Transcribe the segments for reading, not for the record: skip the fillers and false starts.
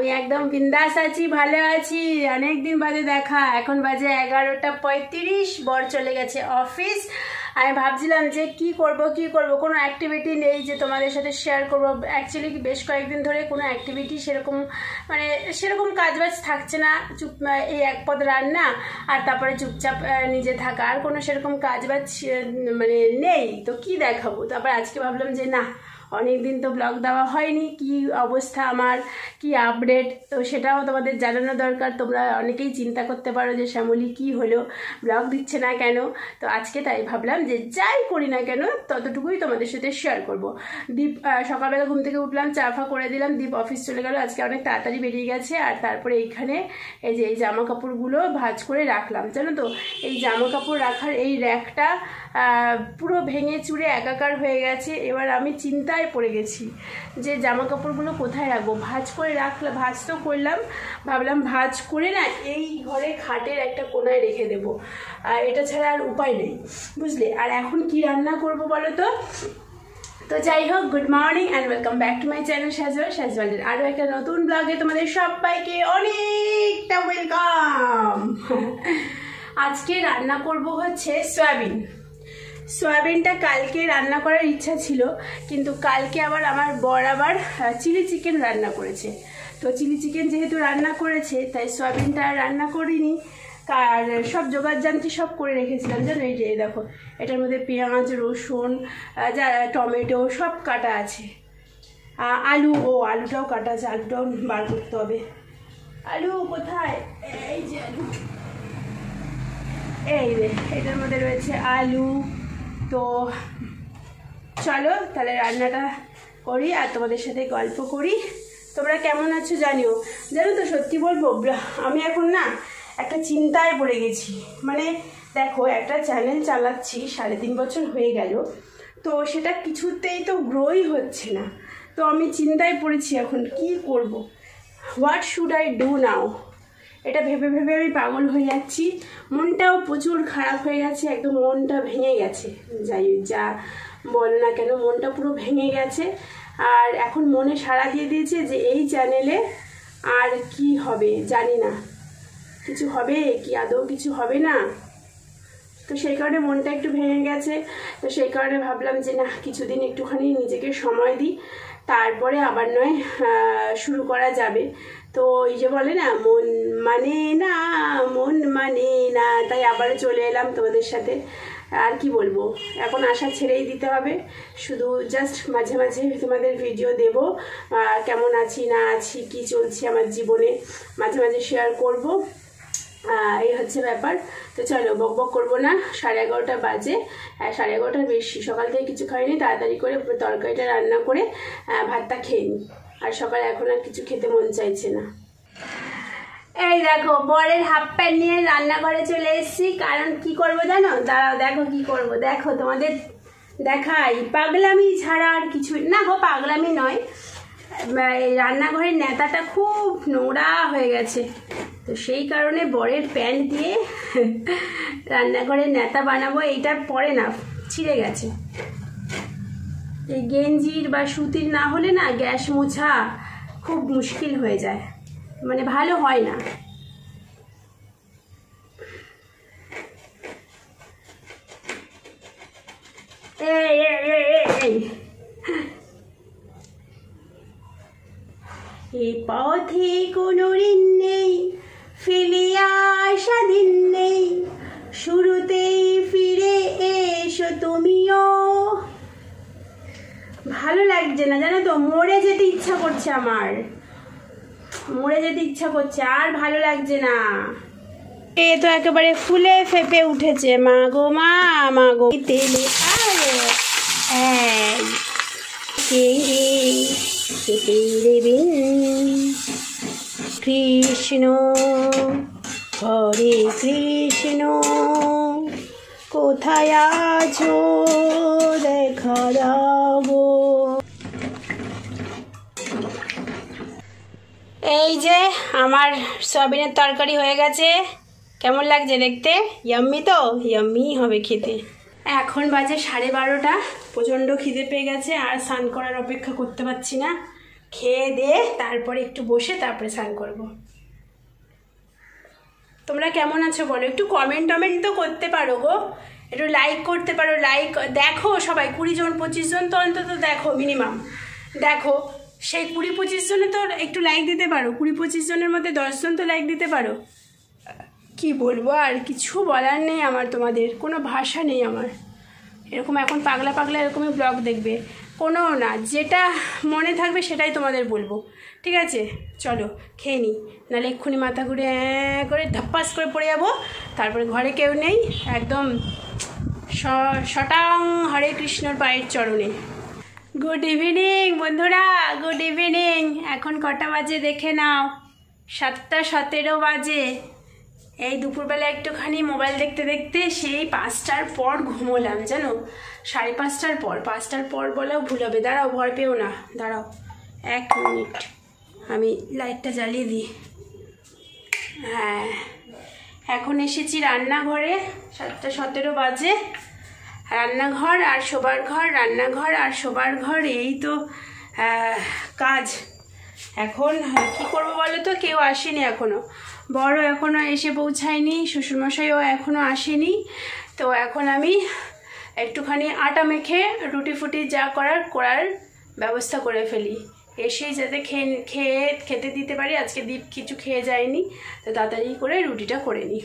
আমি একদম বিন্দাস আছি, ভালো আছি। অনেকদিন বাদে দেখা। এখন বাজে 11:35। বর চলে গেছে অফিস। আমি ভাবছিলাম যে কি করব কোনো অ্যাক্টিভিটি নেই যে তোমাদের সাথে শেয়ার করব। অ্যাকচুয়ালি বেশ কয়েকদিন ধরে কোনো অ্যাক্টিভিটি সেরকম কাজবাজ থাকছে না। এই এক পদ রান্না আর তারপরে চুপচাপ নিজে থাকা, আর কোনো সেরকম কাজবাজ নেই। তো কি দেখাবো? তারপর আজকে ভাবলাম যে না, অনেক দিন তো ব্লগ দেওয়া হয়নি, কি অবস্থা আমার, কি আপডেট, তো সেটাও তোমাদের জানানো দরকার। তোমরা অনেকেই চিন্তা করতে পারো যে শ্যামলী কি হলো, ব্লগ দিচ্ছে না কেন। তো আজকে তাই ভাবলাম যে যাই করি না কেন ততটুকুই তোমাদের সাথে শেয়ার করব। দীপ সকালবেলা ঘুম থেকে উঠলাম, চা ফা করে দিলাম, দীপ অফিস চলে গেল, আজকে অনেক তাড়াতাড়ি বেরিয়ে গেছে। আর তারপরে এইখানে এই যে এই জামা কাপড়গুলো ভাঁজ করে রাখলাম। জানো তো, এই জামা কাপড় রাখার এই র্যাকটা পুরো ভেঙে চুরে একাকার হয়ে গেছে। এবার আমি চিন্তায় পড়ে গেছি যে জামা কাপড়গুলো কোথায় রাখবো। ভাঁজ করে রাখলাম, ভাঁজ তো করলাম, ভাবলাম ভাঁজ করে না এই ঘরে খাটের একটা কোনায় রেখে দেবো। এটা ছাড়া আর উপায় নেই, বুঝলে। আর এখন কি রান্না করবো বলো তো? তো যাই হোক, good morning and welcome back to my channel সাজওয়ালের আরও একটা নতুন ব্লগে তোমাদের সবাইকে অনেকটা ওয়েলকাম। আজকে রান্না করব হচ্ছে সয়াবিনটা কালকে রান্না করার ইচ্ছা ছিল, কিন্তু কালকে আবার আমার বর আবার চিলি চিকেন রান্না করেছে। তো চিলি চিকেন যেহেতু রান্না করেছে তাই সয়াবিনটা আর রান্না করিনি। আর সব জোগাড়যন্ত্রী সব করে রেখেছিলাম, জানো। এই যে দেখো, এটার মধ্যে পেঁয়াজ, রসুন, টমেটো সব কাটা আছে। আলুটাও কাটা আছে, আলুটাও বার করতে হবে। আলু কোথায়? এই যে আলু, এই রে, এটার মধ্যে রয়েছে আলু। তো চলো তাহলে রান্নাটা করি আর তোমাদের সাথে গল্প করি। তোমরা কেমন আছো জানো তো, সত্যি বলবো, আমি এখন না একটা চিন্তায় পড়ে গেছি। দেখো, একটা চ্যানেল চালাচ্ছি, 3.5 বছর হয়ে গেল, তো সেটা কিছুতেই তো গ্রোই হচ্ছে না। তো আমি চিন্তায় পড়েছি এখন কি করব, what should I do now. এটা ভেবে ভেবে আমি পাগল হয়ে যাচ্ছি। মনটাও প্রচুর খারাপ হয়ে গেছে, একদম মনটা ভেঙে গেছে। যা বলো না কেন, মনটা পুরো ভেঙে গেছে। আর এখন মনে সাড়া দিয়ে দিয়েছে যে এই চ্যানেলে আর কি হবে জানি না, কিছু হবে কি, আদৌ কিছু হবে না। তো সেই কারণে মনটা একটু ভেঙে গেছে। তো সেই কারণে ভাবলাম যে না, কিছুদিন একটুখানি নিজেকে সময় দিই, তারপরে আবার নয় শুরু করা যাবে। তো এই যে বলে না, মন মানে না, তাই আবারও চলে এলাম তোমাদের সাথে। আর কি বলবো, এখন আশা ছেড়েই দিতে হবে। শুধু জাস্ট মাঝে মাঝে তোমাদের ভিডিও দেব, কেমন আছি না আছি, কি চলছে আমার জীবনে, মাঝে মাঝে শেয়ার করব। এই হচ্ছে ব্যাপার। তো চলো, বকবক করবো না, 11:30 বাজে, 11:30 বেশি। সকাল থেকে কিছু খাইনি, তাড়াতাড়ি করে তরকারিটা রান্না করে ভাতটা খেয়ে নিই। আর সকালে এখন আর কিছু খেতে মন চাইছে না। এই দেখো, বরের হাফ প্যান্ট নিয়ে রান্নাঘরে চলে এসেছি। কারণ কি করবো জানো? দাঁড়াও, দেখো কি করবো, দেখো তোমাদের দেখাই। পাগলামি ছাড়া আর কিছু না গো, পাগলামি নয়, রান্নাঘরের নেতাটা খুব নোংরা হয়ে গেছে। তো সেই কারণে বরের প্যান্ট দিয়ে রান্নাঘরের নেতা বানাবো। এইটা পরে না, ছিঁড়ে গেছে। এই গেঞ্জির বা সুতির না হলে না গ্যাস মোছা খুব মুশকিল হয়ে যায়, ভালো হয় না। এই পথে কোনো ঋণ নেই, ফেলে আসা দিন নেই, শুরুতেই ফিরে এসো তুমিও। ভালো লাগছে না জানো তো, মরে যেতে ইচ্ছা করছে আমার, মরে যেতে ইচ্ছা করছে, আর ভালো লাগছে না। এ তো একেবারে ফুলে ফেপে উঠেছে। মা গো তেলে কৃষ্ণ হরে কৃষ্ণ, কোথায় আছো দেখা দাও গো। এই যে আমার সয়াবিনের তরকারি হয়ে গেছে। কেমন লাগছে দেখতে? ইয়াম্মি তো, ইয়াম্মি হবে খেতে। এখন বাজে 12:30, প্রচণ্ড খিদে পেয়ে গেছে, আর স্নান করার অপেক্ষা করতে পারছি না। খেয়ে দিয়ে তারপরে একটু বসে তারপরে স্নান করবো। তোমরা কেমন আছো বলো, একটু কমেন্ট তো করতে পারো গো, একটু লাইক করতে পারো। লাইক দেখো সবাই 20 জন 25 জন তো অন্তত দেখো, মিনিমাম দেখো। সেই 20-25 জনে তো একটু লাইক দিতে পারো, 20-25 জনের মধ্যে 10 জন তো লাইক দিতে পারো। কি বলবো আর, কিছু বলার নেই আমার, তোমাদের কোনো ভাষা নেই আমার। এরকম এখন পাগলা এরকমই ব্লগ দেখবে, কোনো না, যেটা মনে থাকবে সেটাই তোমাদের বলবো, ঠিক আছে? চলো খেয়ে নিই, নাহলে এক্ষুনি মাথা ঘুরে করে ধাপ্পাস করে পড়ে যাবো। তারপরে ঘরে কেউ নেই, একদম শটাং হরে কৃষ্ণর পায়ের চরণে। গুড ইভিনিং বন্ধুরা, গুড ইভিনিং। এখন কটা বাজে দেখে নাও, 7:17 বাজে। এই দুপুরবেলা একটুখানি মোবাইল দেখতে দেখতে সেই 5টার পর ঘুমোলাম জানো, 5:30টার পর। 5টার পর বলেও ভুল হবে, দাঁড়াও ভয় পেও না, দাঁড়াও 1 মিনিট, আমি লাইটটা জ্বালিয়ে দিই। হ্যাঁ, এখন এসেছি রান্নাঘরে, 7:17 বাজে। রান্নাঘর আর শোবার ঘর, রান্নাঘর আর শোবার ঘর, এই তো কাজ। এখন কি করবো বলো তো, কেউ আসেনি এখনও, বড় এখনও এসে পৌঁছায়নি, শ্বশুরমশাইও এখনও আসেনি। তো এখন আমি একটুখানি আটা মেখে রুটি ফুটি যা করার ব্যবস্থা করে ফেলি, এসেই যাতে খেতে দিতে পারি। আজকে দীপ কিছু খেয়ে যায়নি, তো তাড়াতাড়ি করে রুটিটা করে নিই।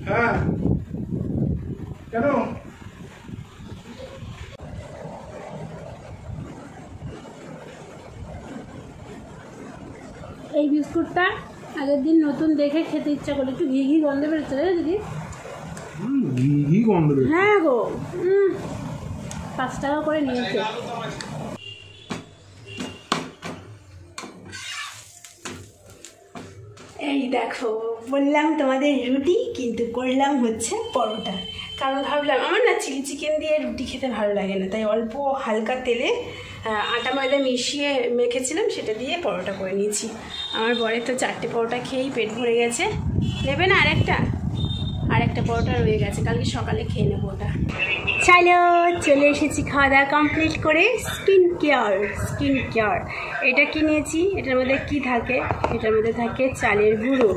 হ্যাঁ কেন? এই বিস্কুটটা আগের দিন নতুন দেখে খেতে ইচ্ছা করলো, একটু ঘি গন্ধ বেরোচ্ছে দিদি। ঘি গন্ধ বেরোচ্ছে? হ্যাঁ গো, 5 টাকা করে নিয়েছে। এই দেখো, বললাম তোমাদের রুটি, কিন্তু করলাম হচ্ছে পরোটা। কারণ ভাবলাম আমার না চিলি চিকেন দিয়ে রুটি খেতে ভালো লাগে না, তাই অল্প হালকা তেলে আটা ময়দা মিশিয়ে মেখেছিলাম, সেটা দিয়ে পরোটা করে নিয়েছি। আমার বরের তো 4টে পরোটা খেয়েই পেট ভরে গেছে। নেবে না আরেকটা পরোটা রয়ে গেছে, কালকে সকালে খেয়ে নেবো ওটা। চলে এসেছি খাওয়া দাওয়া কমপ্লিট করে। স্কিন কেয়ার এটা কি নিয়েছি, এটার মধ্যে কি থাকে? এটার মধ্যে থাকে চালের গুঁড়ো,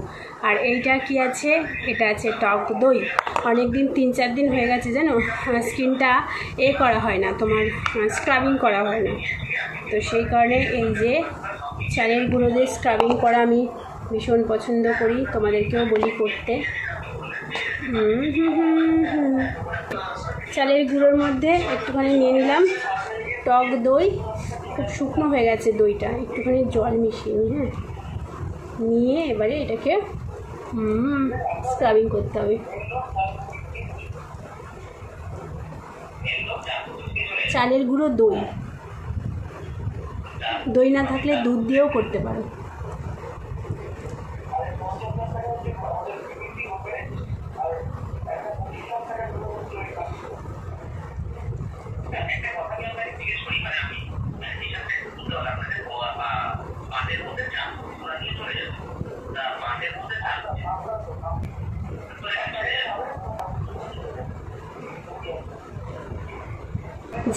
আর এইটা কি আছে, এটা আছে টক দই। অনেক দিন 3-4 দিন হয়ে গেছে জানো, স্কিনটা করা হয় না, তোমার স্ক্রাবিং করা হয় না। তো সেই কারণে এই যে চালের গুঁড়ো দিয়ে স্ক্রাবিং করা আমি ভীষণ পছন্দ করি, তোমাদেরকেও বলি করতে। চালের গুঁড়োর মধ্যে একটুখানি নিয়ে নিলাম টক দই, খুব শুকনো হয়ে গেছে দইটা, একটুখানি জল মিশিয়ে নিয়ে এবারে এটাকে স্ক্রাবিং করতে হবে। চালের গুঁড়ো দই না থাকলে দুধ দিয়েও করতে পারো।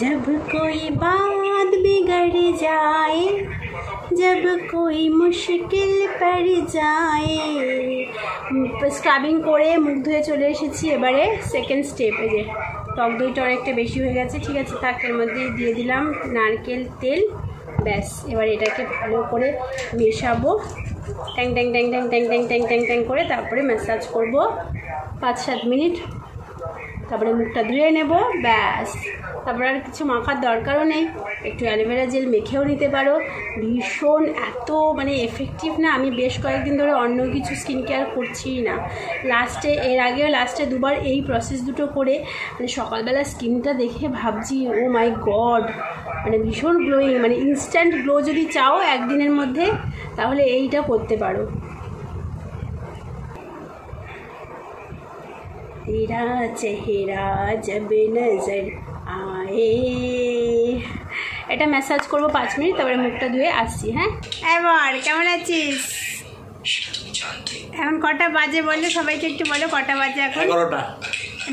जब कोई बात बिगड़ जाए, जब कोई मुश्किल पड़ जाए। স্ক্রাবিং করে মুখ ধুয়ে চলে এসেছি, এবারে সেকেন্ড স্টেপে। যে টক দইটা অনেকটা বেশি হয়ে গেছে, ঠিক আছে থাক, এর মধ্যে দিয়ে দিলাম নারকেল তেল, ব্যাস। এবার এটাকে ভালো করে মেশাবো, ট্যাং ট্যাং ট্যাং ট্যাং ট্যাং ট্যাং ট্যাং ট্যাং ট্যাং করে, তারপরে ম্যাসাজ করব 5-7 মিনিট, তারপরে মুখটা ধুয়ে নেব, ব্যাস। তারপরে আর কিছু মাখার দরকারও নেই, একটু অ্যালোভেরা জেল মেখেও নিতে পারো। ভীষণ এত মানে এফেক্টিভ না, আমি বেশ কয়েকদিন ধরে অন্য কিছু স্কিন কেয়ার করছি না। এর আগেও লাস্টে 2বার এই প্রসেস দুটো করে মানে সকালবেলা স্কিনটা দেখে ভাবছি ও মাই গড, মানে ভীষণ গ্লোয়িং, মানে ইনস্ট্যান্ট গ্লো যদি চাও একদিনের মধ্যে, তাহলে এইটা করতে পারো। तेरा चेहरा जब नजर आए, এটা ম্যাসাজ করবো 5 মিনিট, তারপরে মুখটা ধুয়ে আসছি। হ্যাঁ, এবার কেমন আছিস? এখন কটা বাজে বললে সবাইকে একটু বলো, কটা বাজে এখন? 11টা।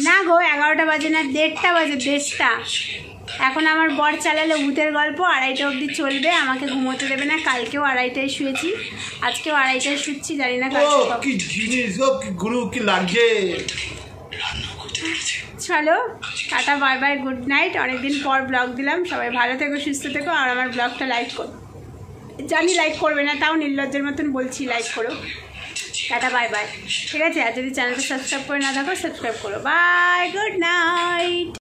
না গো, 11টা বাজে না, 1:30টা বাজে, 1:30টা। এখন আমার বর চালালে ভূতের গল্প 2:30 অবধি চলবে, আমাকে ঘুমোতে দেবে না। কালকেও 2:30টায় শুয়েছি, আজকেও 2:30টায় শুচ্ছি, জানি না কালকে কখন। কি জিনিস গো, কি গুরু, কি লাগছে। চলো tata, bye bye, good night. অনেকদিন পর ব্লগ দিলাম, সবাই ভালো থেকো, সুস্থ থেকো, আর আমার ব্লগটা লাইক করো। জানি লাইক করবে না, তাও নির্লজ্জের মতন বলছি লাইক করো। টাটা, বাই বাই, ঠিক আছে? আর যদি চ্যানেলটা সাবস্ক্রাইব করে না থাকো সাবস্ক্রাইব করো। Bye, good night.